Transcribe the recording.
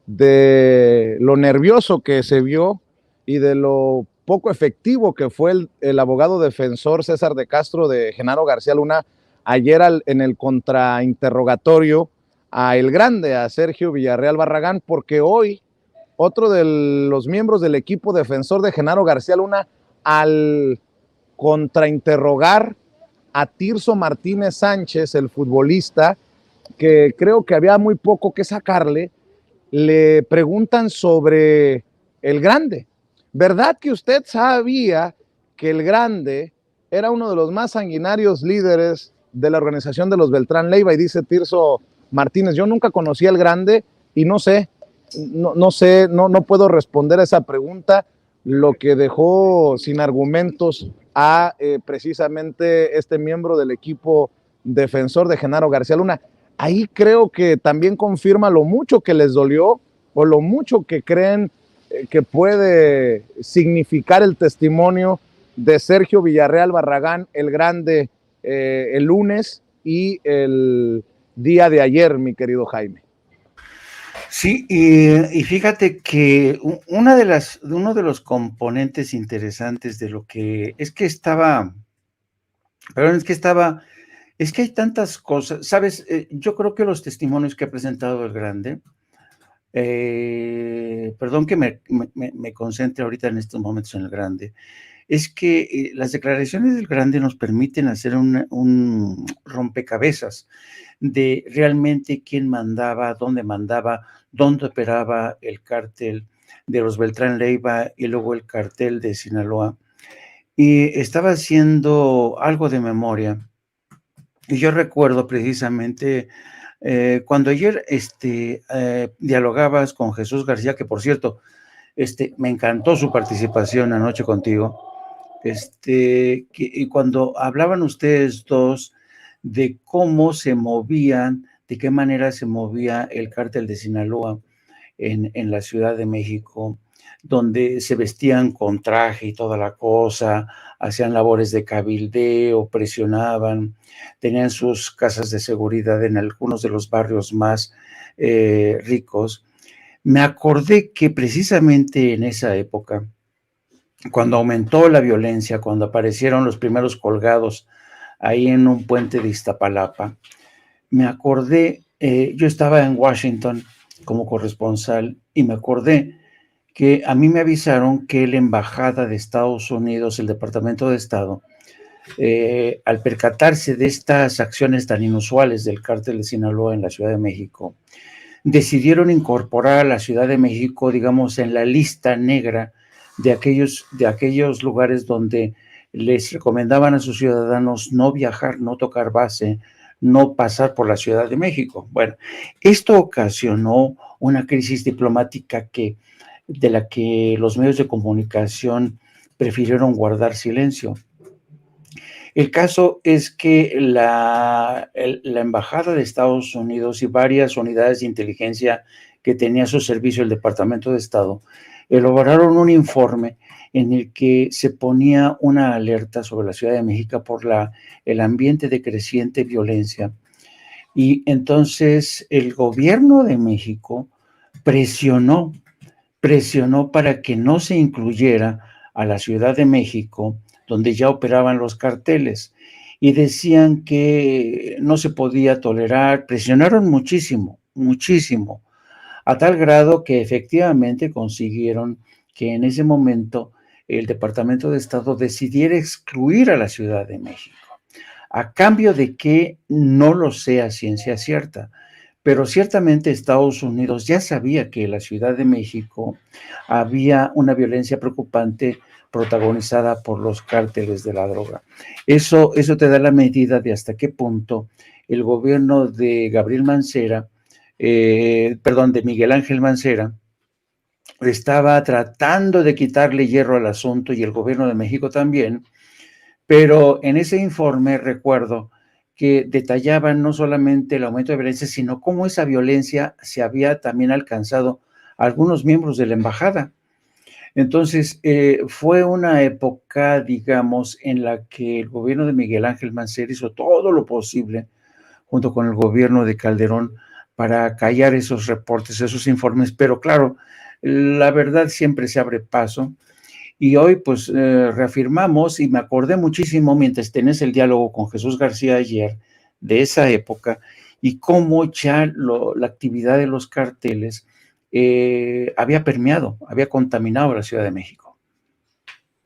de lo nervioso que se vio y de lo poco efectivo que fue el abogado defensor César de Castro de Genaro García Luna ayer en el contrainterrogatorio a El Grande, a Sergio Villarreal Barragán, porque hoy otro de los miembros del equipo defensor de Genaro García Luna, al contrainterrogar a Tirso Martínez Sánchez, el futbolista, que creo que había muy poco que sacarle, le preguntan sobre El Grande. ¿Verdad que usted sabía que El Grande era uno de los más sanguinarios líderes de la organización de los Beltrán Leiva? Y dice Tirso Martínez, yo nunca conocí al Grande y no sé, no puedo responder a esa pregunta, lo que dejó sin argumentos a precisamente este miembro del equipo defensor de Genaro García Luna. Ahí creo que también confirma lo mucho que les dolió o lo mucho que creen que puede significar el testimonio de Sergio Villarreal Barragán, el Grande, el lunes y el día de ayer, mi querido Jaime. Sí, y fíjate que uno de los componentes interesantes de lo que es que hay tantas cosas, sabes, yo creo que los testimonios que ha presentado el Grande, perdón que me concentre ahorita en estos momentos en el Grande, es que las declaraciones del Grande nos permiten hacer un rompecabezas de realmente quién mandaba, dónde operaba el cártel de los Beltrán Leiva y luego el cartel de Sinaloa. Y estaba haciendo algo de memoria. Y yo recuerdo precisamente cuando ayer dialogabas con Jesús García, que por cierto, me encantó su participación anoche contigo. Y cuando hablaban ustedes dos de cómo se movían, de qué manera se movía el cártel de Sinaloa en la Ciudad de México, donde se vestían con traje y toda la cosa, hacían labores de cabildeo, presionaban, tenían sus casas de seguridad en algunos de los barrios más ricos. Me acordé que precisamente en esa época, cuando aumentó la violencia, cuando aparecieron los primeros colgados ahí en un puente de Iztapalapa, me acordé, yo estaba en Washington como corresponsal y me acordé que a mí me avisaron que la embajada de Estados Unidos, el Departamento de Estado, al percatarse de estas acciones tan inusuales del cártel de Sinaloa en la Ciudad de México, decidieron incorporar a la Ciudad de México, digamos, en la lista negra de aquellos lugares donde les recomendaban a sus ciudadanos no viajar, no tocar base, no pasar por la Ciudad de México. Bueno, esto ocasionó una crisis diplomática de la que los medios de comunicación prefirieron guardar silencio. El caso es que la Embajada de Estados Unidos y varias unidades de inteligencia que tenía a su servicio el Departamento de Estado elaboraron un informe en el que se ponía una alerta sobre la Ciudad de México por el ambiente de creciente violencia. Y entonces el gobierno de México presionó para que no se incluyera a la Ciudad de México, donde ya operaban los carteles, y decían que no se podía tolerar, presionaron muchísimo, muchísimo, a tal grado que efectivamente consiguieron que en ese momento el Departamento de Estado decidiera excluir a la Ciudad de México, a cambio de que no lo sea ciencia cierta. Pero ciertamente Estados Unidos ya sabía que en la Ciudad de México había una violencia preocupante protagonizada por los cárteles de la droga. Eso te da la medida de hasta qué punto el gobierno de Gabriel Mancera, de Miguel Ángel Mancera, estaba tratando de quitarle hierro al asunto y el gobierno de México también, pero en ese informe recuerdo que detallaban no solamente el aumento de violencia, sino cómo esa violencia se había también alcanzado a algunos miembros de la embajada. Entonces, fue una época, digamos, en la que el gobierno de Miguel Ángel Mancera hizo todo lo posible, junto con el gobierno de Calderón, para callar esos reportes, esos informes, pero claro, la verdad siempre se abre paso. Y hoy pues reafirmamos, y me acordé muchísimo mientras tenés el diálogo con Jesús García ayer, de esa época, y cómo ya la actividad de los carteles había permeado, había contaminado la Ciudad de México.